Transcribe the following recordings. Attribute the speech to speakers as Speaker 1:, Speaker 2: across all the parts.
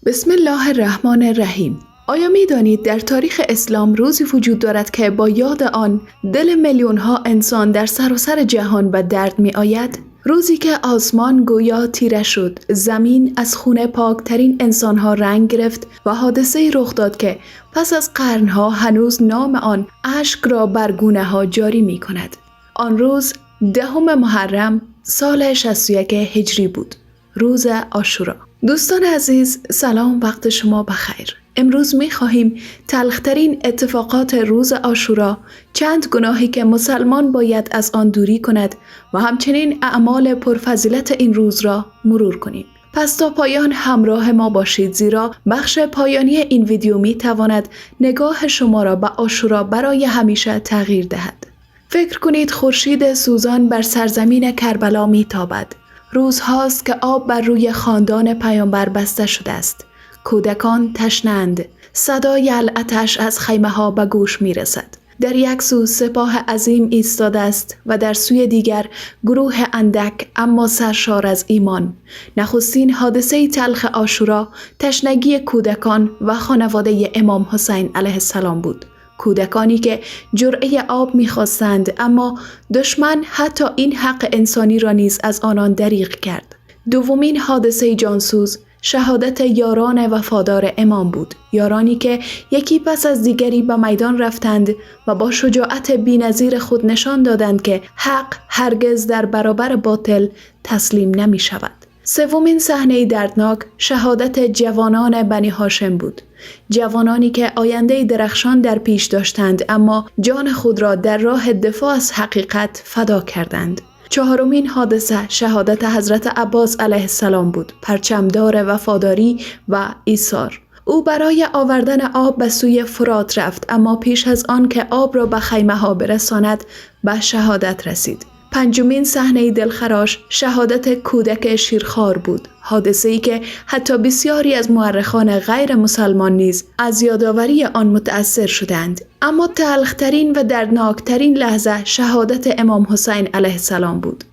Speaker 1: بسم الله الرحمن الرحیم. آیا می دانید در تاریخ اسلام روزی وجود دارد که با یاد آن دل میلیون ها انسان در سراسر جهان به درد می آید؟ روزی که آسمان گویا تیره شد، زمین از خون پاکترین انسان ها رنگ گرفت و حادثه رخ داد که پس از قرنها هنوز نام آن اشک را بر گونه ها جاری می کند. آن روز 10 محرم سال 61 هجری بود، روز عاشورا. دوستان عزیز، سلام، وقت شما بخیر. امروز می خواهیم تلخترین اتفاقات روز عاشورا، چند گناهی که مسلمان باید از آن دوری کند و همچنین اعمال پرفضیلت این روز را مرور کنیم. پس تا پایان همراه ما باشید، زیرا بخش پایانی این ویدیو می تواند نگاه شما را به عاشورا برای همیشه تغییر دهد. فکر کنید خورشید سوزان بر سرزمین کربلا می تابد. روزهاست که آب بر روی خاندان پیامبر بسته شده است. کودکان تشنه‌اند. صدای العطش از خیمه ها به گوش می رسد. در یک سو سپاه عظیم ایستاده است و در سوی دیگر گروه اندک اما سرشار از ایمان. نخستین حادثه تلخ عاشورا تشنگی کودکان و خانواده امام حسین علیه السلام بود. کودکانی که جرعه آب می‌خواستند، اما دشمن حتی این حق انسانی را نیز از آنان دریغ کرد. دومین حادثه جانسوز شهادت یاران وفادار امام بود، یارانی که یکی پس از دیگری به میدان رفتند و با شجاعت بی‌نظیر خود نشان دادند که حق هرگز در برابر باطل تسلیم نمی شود. سومین صحنه دردناک شهادت جوانان بنی هاشم بود، جوانانی که آینده درخشان در پیش داشتند اما جان خود را در راه دفاع از حقیقت فدا کردند. چهارمین حادثه شهادت حضرت عباس علیه السلام بود، پرچمدار وفاداری و ایثار. او برای آوردن آب به سوی فرات رفت، اما پیش از آن که آب را به خیمه ها برساند به شهادت رسید. پنجمین صحنه دلخراش شهادت کودک شیرخوار بود، حادثه‌ای که حتی بسیاری از مورخان غیر مسلمان نیز از یادآوری آن متأثر شدند. اما تلخترین و دردناکترین لحظه شهادت امام حسین علیه السلام بود،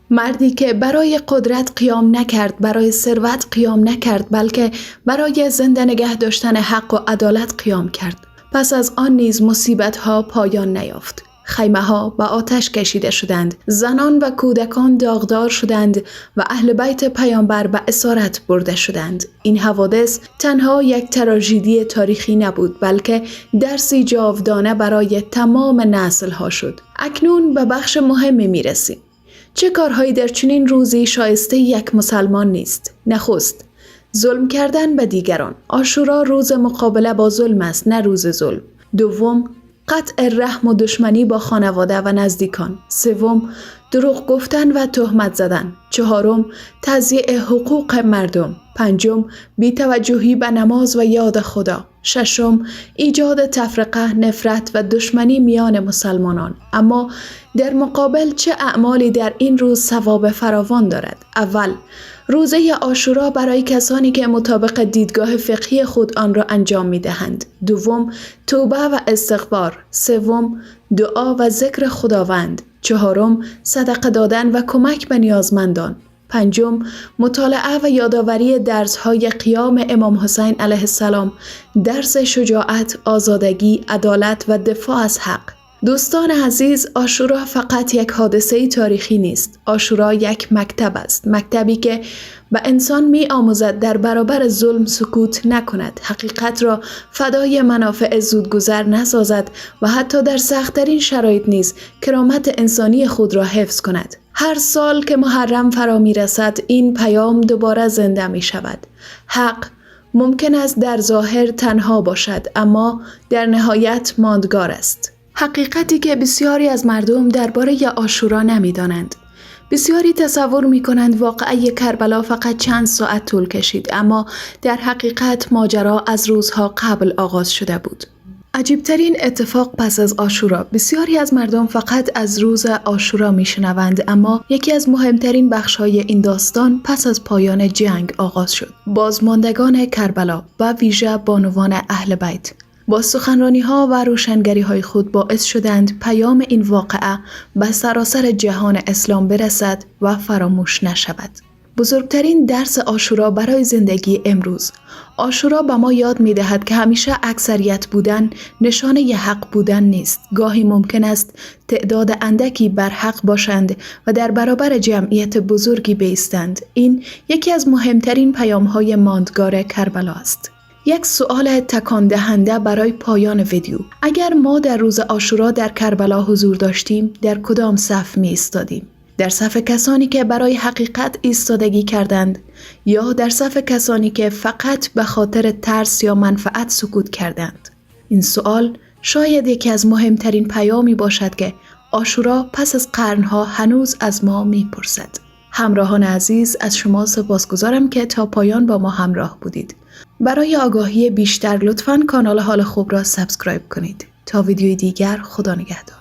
Speaker 1: مردی که برای قدرت قیام نکرد، برای ثروت قیام نکرد، بلکه برای زنده نگه داشتن حق و عدالت قیام کرد. پس از آن نیز مصیبت‌ها پایان نیافت. خیمه ها به آتش کشیده شدند، زنان و کودکان داغدار شدند و اهل بیت پیامبر به اسارت برده شدند. این حوادث تنها یک تراژدی تاریخی نبود، بلکه درسی جاودانه برای تمام نسل ها شد. اکنون به بخش مهمی می رسیم. چه کارهایی در چنین روزی شایسته یک مسلمان نیست؟ نخست، ظلم کردن به دیگران. عاشورا روز مقابله با ظلم است، نه روز ظلم. دوم، قطع رحم و دشمنی با خانواده و نزدیکان. سوم، دروغ گفتن و تهمت زدن. چهارم، تضییع حقوق مردم. پنجم، بی‌توجهی به نماز و یاد خدا. ششم، ایجاد تفرقه، نفرت و دشمنی میان مسلمانان. اما در مقابل چه اعمالی در این روز ثواب فراوان دارد؟ اول، روزه عاشورا برای کسانی که مطابق دیدگاه فقهی خود آن را انجام می دهند. دوم، توبه و استغفار. سوم، دعا و ذکر خداوند. چهارم، صدقه دادن و کمک به نیازمندان. پنجم، مطالعه و یادآوری درس‌های قیام امام حسین علیه السلام، درس شجاعت، آزادگی، عدالت و دفاع از حق. دوستان عزیز، عاشورا فقط یک حادثه تاریخی نیست. عاشورا یک مکتب است، مکتبی که به انسان می آموزد در برابر ظلم سکوت نکند، حقیقت را فدای منافع زودگذر نسازد و حتی در سخت‌ترین شرایط نیز کرامت انسانی خود را حفظ کند. هر سال که محرم فرا می رسد، این پیام دوباره زنده می شود. حق ممکن است در ظاهر تنها باشد، اما در نهایت ماندگار است. حقیقتی که بسیاری از مردم درباره عاشورا نمی‌دانند. بسیاری تصور می‌کنند واقعه کربلا فقط چند ساعت طول کشید، اما در حقیقت ماجرا از روزها قبل آغاز شده بود. عجیبترین اتفاق پس از عاشورا، بسیاری از مردم فقط از روز عاشورا میشنوند، اما یکی از مهمترین بخش‌های این داستان پس از پایان جنگ آغاز شد. بازماندگان کربلا و ویژه بانوان اهل بیت با سخنرانی‌ها و روشنگری‌های خود باعث شدند پیام این واقعه به سراسر جهان اسلام برسد و فراموش نشود. بزرگترین درس عاشورا برای زندگی امروز. عاشورا به ما یاد می دهد که همیشه اکثریت بودن نشانه ی حق بودن نیست. گاهی ممکن است تعداد اندکی بر حق باشند و در برابر جمعیت بزرگی بایستند. این یکی از مهمترین پیام‌های ماندگار کربلا است. یک سوال تکان دهنده برای پایان ویدیو: اگر ما در روز عاشورا در کربلا حضور داشتیم، در کدام صف می ایستادیم؟ در صف کسانی که برای حقیقت ایستادگی کردند یا در صف کسانی که فقط به خاطر ترس یا منفعت سکوت کردند؟ این سوال شاید یکی از مهمترین پیامی باشد که عاشورا پس از قرنها هنوز از ما میپرسد. همراهان عزیز، از شما سپاسگزارم که تا پایان با ما همراه بودید. برای آگاهی بیشتر لطفاً کانال حال خوب را سابسکرایب کنید. تا ویدیوی دیگر، خدا نگهدار.